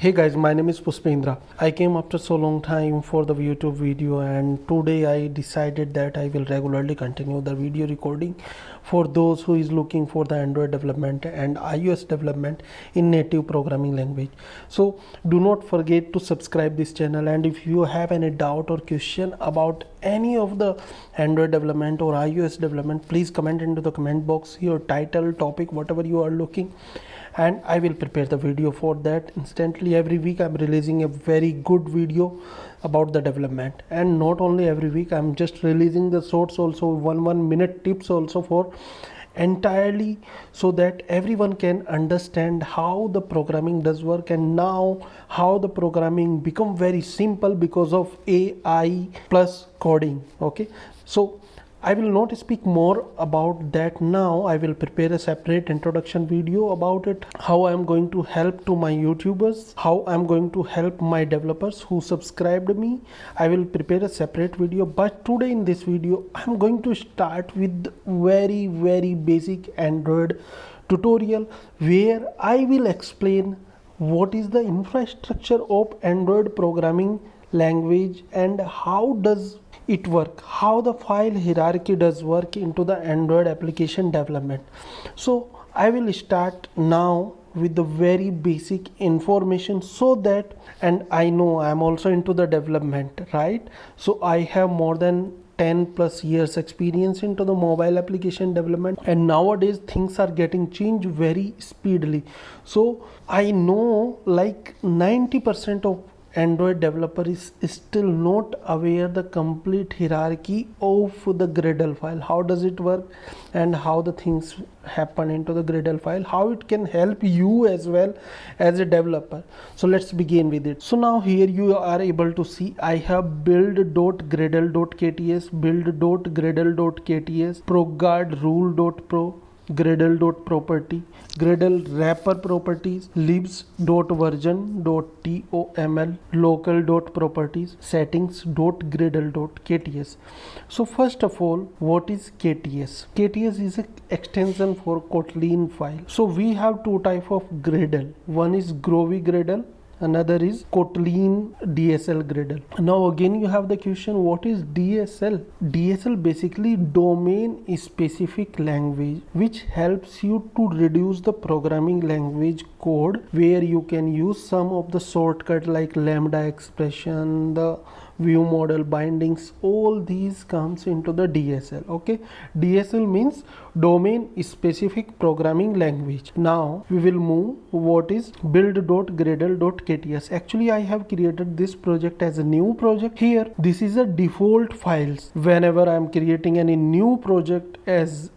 Hey guys, my name is Pushpendra. I came after so long time for the YouTube video, and today I decided that I will regularly continue the video recording for those who is looking for the Android development and iOS development in native programming language. So do not forget to subscribe this channel, and if you have any doubt or question about any of the Android development or iOS development, please comment into the comment box your title, topic, whatever you are looking, and I will prepare the video for that instantly. Every week I'm releasing a very good video about the development, and not only every week, I'm just releasing the shorts also, one minute tips also for entirely, so that everyone can understand how the programming does work and now how the programming become very simple because of AI plus coding. Okay, so I will not speak more about that now. I will prepare a separate introduction video about it, how I am going to help to my YouTubers, how I am going to help my developers who subscribed me. I will prepare a separate video, but today in this video I am going to start with very basic Android tutorial where I will explain what is the infrastructure of Android programming language and how does it work, how the file hierarchy does work into the Android application development. So I will start now with the very basic information, so that, and I know I am also into the development, right? So I have more than 10 plus years experience into the mobile application development, and nowadays things are getting changed very speedily. So I know like 90% of Android developer is still not aware the complete hierarchy of the Gradle file. How does it work and how the things happen into the Gradle file, how it can help you as well as a developer. So let's begin with it. So now here you are able to see I have build.gradle.kts, build.gradle.kts, Proguard rule.pro, gradle.property, gradle-wrapper.properties, libs.version.toml, local.properties, settings.gradle.kts. So first of all, what is KTS? KTS is an extension for Kotlin file. So we have two type of Gradle. One is Groovy Gradle, another is Kotlin DSL Gradle. Now again you have the question, what is DSL? DSL basically domain specific language, which helps you to reduce the programming language code, where you can use some of the shortcut like lambda expression, the view model bindings, all these comes into the DSL. Okay, DSL means domain specific programming language. Now we will move what is build.gradle.kts. Actually I have created this project as a new project. Here this is a default files. Whenever I am creating any new project as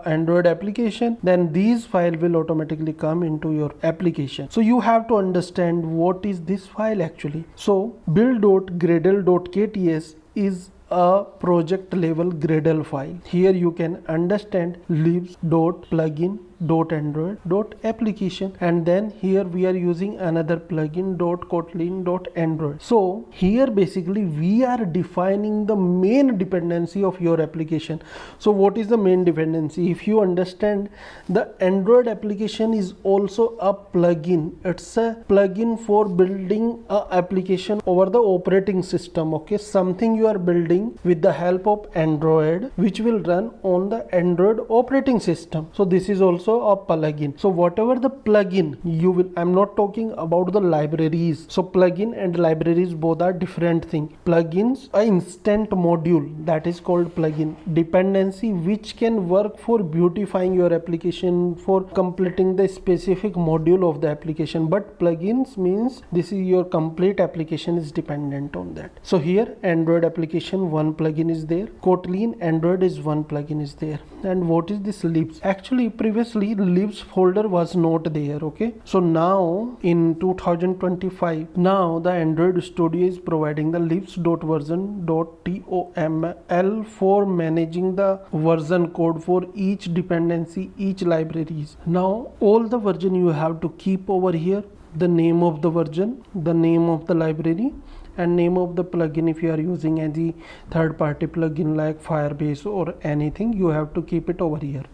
Android application, then these file will automatically come into your application. So you have to understand what is this file actually. So build.gradle.kts is a project level Gradle file. Here you can understand libs.plugin.android.application, and then here we are using another plugin.kotlin.android. So here basically we are defining the main dependency of your application. So what is the main dependency? If you understand, the Android application is also a plugin. It's a plugin for building a application over the operating system. Okay, something you are building with the help of Android, which will run on the Android operating system. So this is also a plugin. So whatever the plugin you will, I'm not talking about the libraries. So plugin and libraries both are different thing. Plugins, a instant module, that is called plugin. Dependency which can work for beautifying your application, for completing the specific module of the application. But plugins means this is your complete application is dependent on that. So here Android application, one plugin is there. Kotlin Android is one plugin is there. And what is this libs? Actually previously libs folder was not there. Okay, so now in 2025, now the Android Studio is providing the libs.version.toml for managing the version code for each dependency, each libraries. Now all the version you have to keep over here, the name of the version, the name of the library, and name of the plugin. If you are using any third-party plugin like Firebase or anything, you have to keep it over here.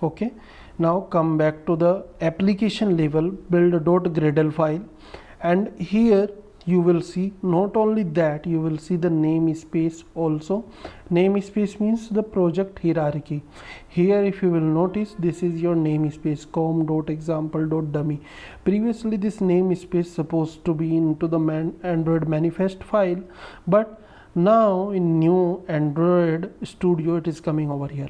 Okay, now come back to the application level build.gradle file, And here you will see not only that, you will see the namespace also. Namespace means the project hierarchy. Here if you will notice, this is your namespace com.example.dummy. Previously this namespace supposed to be into the Android manifest file, but now in new Android Studio it is coming over here.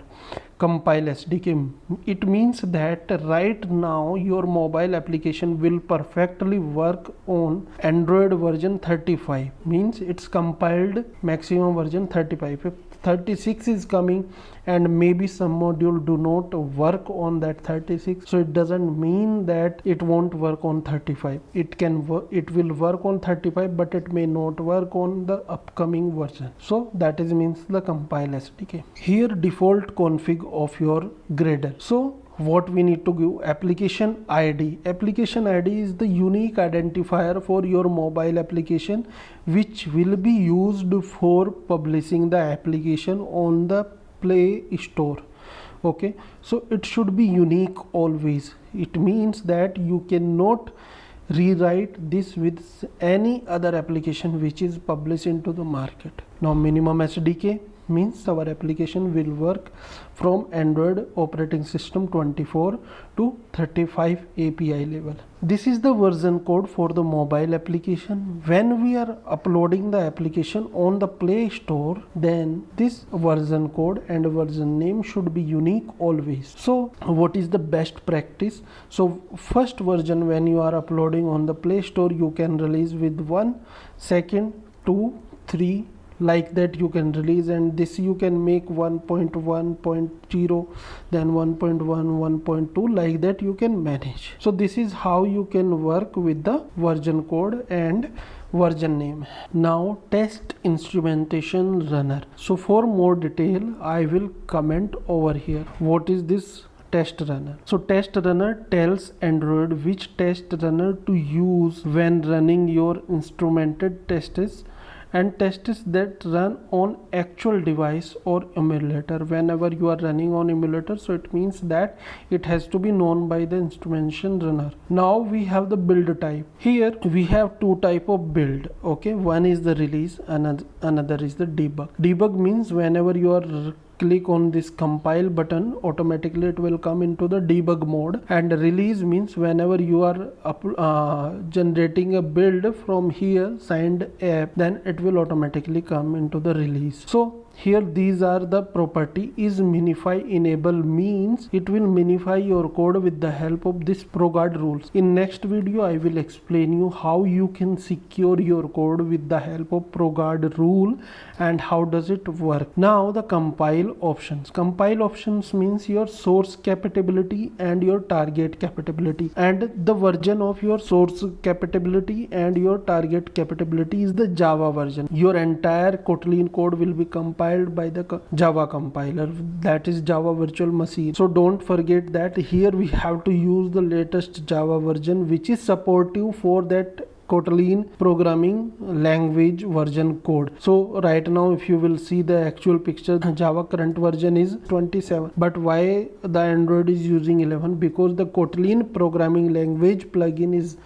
Compile SDK, it means that right now your mobile application will perfectly work on Android version 35, means it's compiled maximum version 35. If 36 is coming and maybe some module do not work on that 36, so it doesn't mean that it won't work on 35. It will work on 35, but it may not work on the upcoming version. So that is means the compile SDK. Here default config of your Gradle. So what we need to give, application ID. Application ID is the unique identifier for your mobile application, which will be used for publishing the application on the Play Store. Okay, so it should be unique always. It means that you cannot rewrite this with any other application which is published into the market. Now minimum SDK means our application will work from Android operating system 24 to 35 API level. This is the version code for the mobile application. When we are uploading the application on the Play Store, then this version code and version name should be unique always. So what is the best practice? So first version when you are uploading on the Play Store, you can release with 1, second, 2, 3, like that you can release, and this you can make 1.1.0, then 1.1, 1.2, like that you can manage. So this is how you can work with the version code and version name. Now test instrumentation runner. So for more detail I will comment over here what is this test runner. So test runner tells Android which test runner to use when running your instrumented tests and tests that run on actual device or emulator. Whenever you are running on emulator, so it means that it has to be known by the instrumentation runner. Now we have the build type. Here we have two type of build. Okay, one is the release, another is the debug. Debug means whenever you are click on this compile button, automatically it will come into the debug mode. And release means whenever you are generating a build from here signed app, then it will automatically come into the release. So here these are the property. Is minifyEnabled means it will minify your code with the help of this Proguard rules. In next video I will explain you how you can secure your code with the help of Proguard rule and how does it work. Now the compile options. Compile options means your source compatibility and your target compatibility, and the version of your source compatibility and your target compatibility is the Java version. Your entire Kotlin code will be compiled by the Java compiler, that is Java virtual machine. So don't forget that here we have to use the latest Java version which is supportive for that Kotlin programming language version code. So right now if you will see the actual picture, the Java current version is 27, but why the Android is using 11? Because the Kotlin programming language plugin is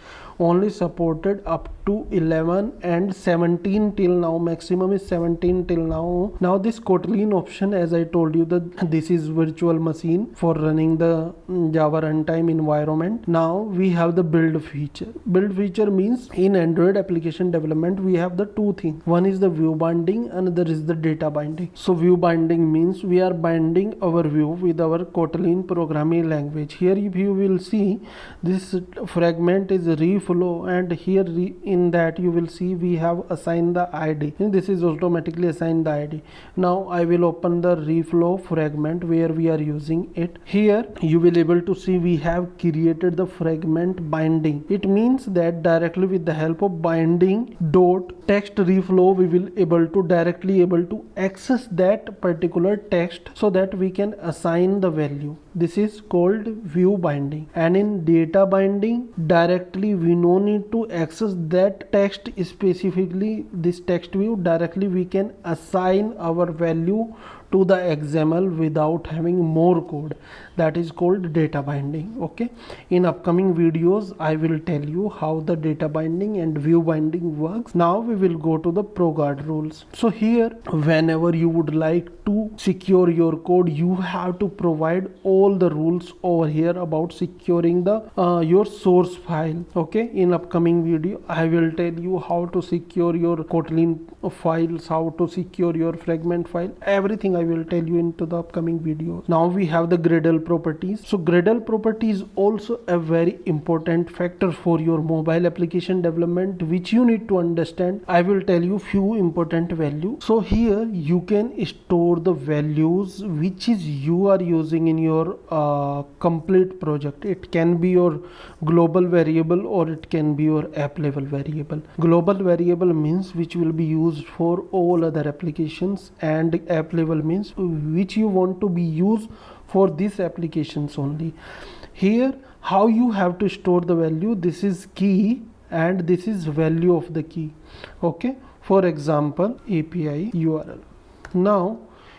only supported up to 11 and 17 till now, maximum is 17 till now. Now this Kotlin option, as I told you, that this is virtual machine for running the Java runtime environment. Now we have the build feature. Build feature means in Android application development we have the two things. One is the view binding, another is the data binding. So view binding means we are binding our view with our Kotlin programming language. Here if you will see, this fragment is reflow, and here in that you will see we have assigned the ID, and this is automatically assigned the ID. Now I will open the reflow fragment where we are using it. Here you will able to see we have created the fragment binding. It means that directly with the help of binding dot text reflow we will directly able to access that particular text so that we can assign the value. This is called view binding. And in data binding, directly we no need to access that text specifically, this text view, directly we can assign our value to the XML without having more code. That is called data binding. Okay, in upcoming videos I will tell you how the data binding and view binding works. Now we will go to the Proguard rules. So here, whenever you would like to secure your code, you have to provide all the rules over here about securing the your source file. Okay, in upcoming video I will tell you how to secure your Kotlin files, how to secure your fragment file, everything I will tell you into the upcoming videos. Now we have the Gradle properties. So Gradle property is also a very important factor for your mobile application development, which you need to understand. I will tell you few important values. So here you can store the values which is you are using in your complete project. It can be your global variable or it can be your app level variable. Global variable means which will be used for all other applications, and app level means which you want to be used for these applications only. Here how you have to store the value, this is key and this is value of the key. Okay, for example API URL. Now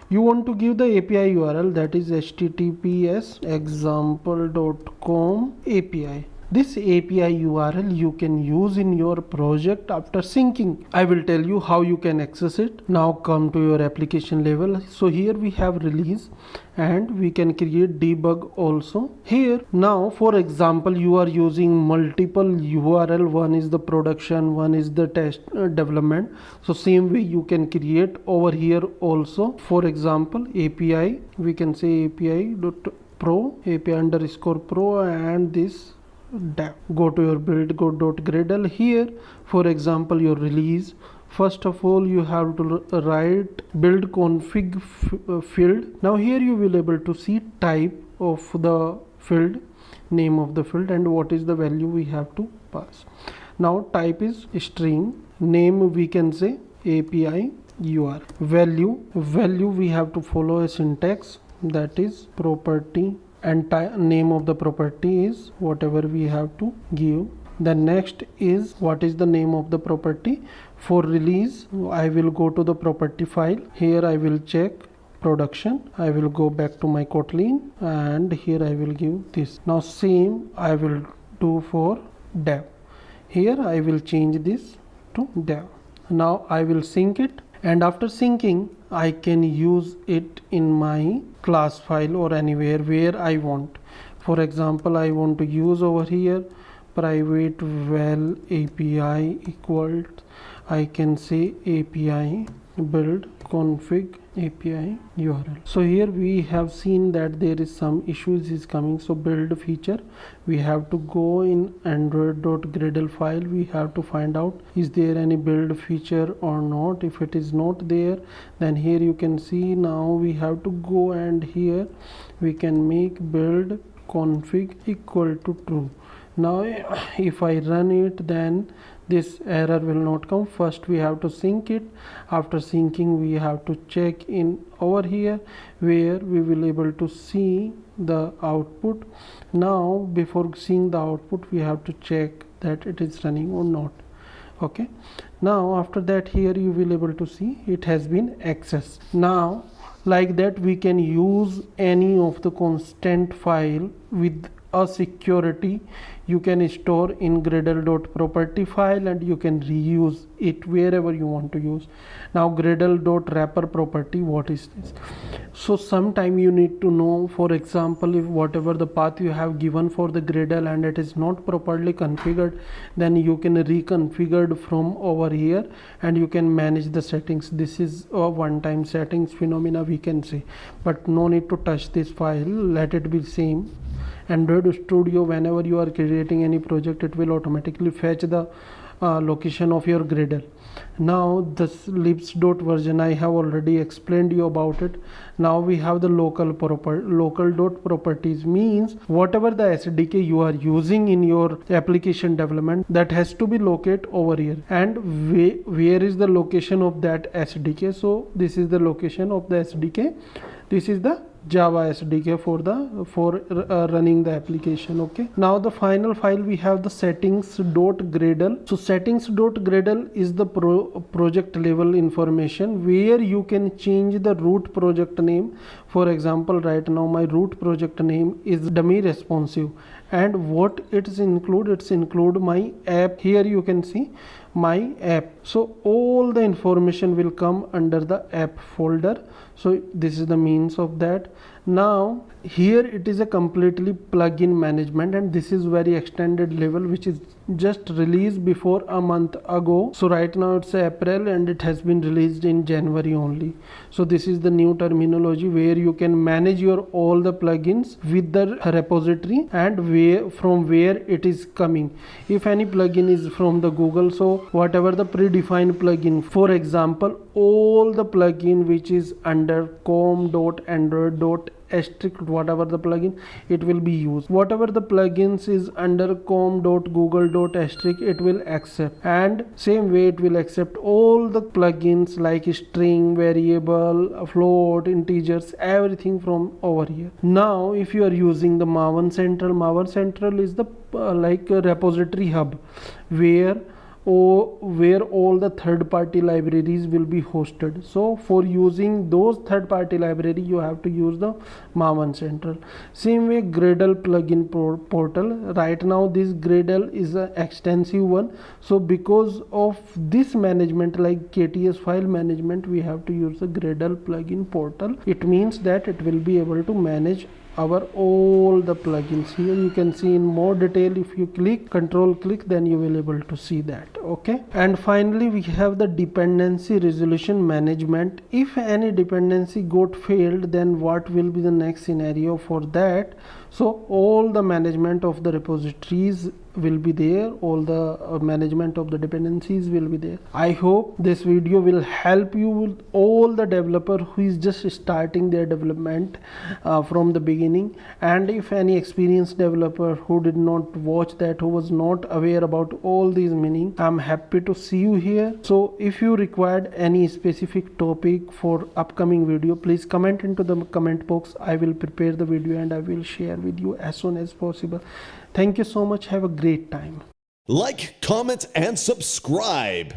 you want to give the API URL, that is https example.com API. This API URL you can use in your project after syncing. I will tell you how you can access it. Now come to your application level. So here we have release and we can create debug also. Here now for example you are using multiple URL, one is the production, one is the test development. So same way you can create over here also. For example API, we can say API.pro, API underscore pro, and this go to your build.gradle. Here for example your release, first of all you have to write BuildConfigField. Now here you will able to see type of the field, name of the field, and what is the value we have to pass. Now type is string, name we can say API URL, value we have to follow a syntax, that is property, and name of the property is whatever we have to give. The next is what is the name of the property. For release I will go to the property file. Here I will check production, I will go back to my Kotlin and here I will give this. Now same I will do for dev. Here I will change this to dev. Now I will sync it, and after syncing I can use it in my class file or anywhere where I want. For example I want to use over here private val API equals, I can say API build config API URL. So here we have seen that there is some issues is coming. So build feature, we have to go in android.gradle file, we have to find out is there any build feature or not. If it is not there, then here you can see now we have to go and here we can make build config equal to true. Now if I run it, then this error will not come. First we have to sync it. After syncing we have to check in over here where we will able to see the output. Now before seeing the output we have to check that it is running or not. Okay, now after that here you will able to see it has been accessed. Now like that we can use any of the constant file with a security. You can store in gradle.property file and you can reuse it wherever you want to use. Now gradle.wrapper property, what is this? So sometime you need to know, for example if whatever the path you have given for the Gradle and it is not properly configured, then you can reconfigure from over here and you can manage the settings. This is a one-time settings phenomena we can say, but no need to touch this file, let it be same. Android Studio, whenever you are creating any project, it will automatically fetch the location of your Gradle. Now this libs.version I have already explained you about it. Now we have the local.properties means whatever the SDK you are using in your application development, that has to be located over here. And where is the location of that SDK? So this is the location of the SDK, this is the Java SDK for running the application. Okay, now the final file we have the settings.gradle. so settings.gradle is the project level information where you can change the root project name. For example, right now my root project name is dummy responsive, and what it's include my app. Here you can see my app, so all the information will come under the app folder. So this is the means of that. Now here it is a completely plugin management, and this is very extended level which is just released before a month ago. So right now it's April and it has been released in January only. So this is the new terminology where you can manage your all the plugins with the repository and from where it is coming. If any plugin is from the Google, so whatever the predefined plugin, for example all the plugin which is under com.android.st, whatever the plugin, it will be used. Whatever the plugins is under com.google.st, it will accept, and same way it will accept all the plugins like string, variable, float, integers, everything from over here. Now if you are using the Maven Central is the like a repository hub where all the third-party libraries will be hosted. So for using those third-party library you have to use the Maven Central. Same way Gradle plugin portal. Right now this Gradle is an extensive one, so because of this management like KTS file management, we have to use the Gradle plugin portal. It means that it will be able to manage our all the plugins. Here you can see in more detail. If you control click, then you will able to see that. Okay, and finally we have the dependency resolution management. If any dependency got failed, then what will be the next scenario for that? So all the management of the repositories will be there, all the management of the dependencies will be there. I hope this video will help you with all the developer who is just starting their development from the beginning. And if any experienced developer who did not watch that, who was not aware about all these meaning, I'm happy to see you here. So if you required any specific topic for upcoming video, please comment into the comment box. I will prepare the video and I will share with you as soon as possible. Thank you so much. Have a great time. Like, comment, and subscribe.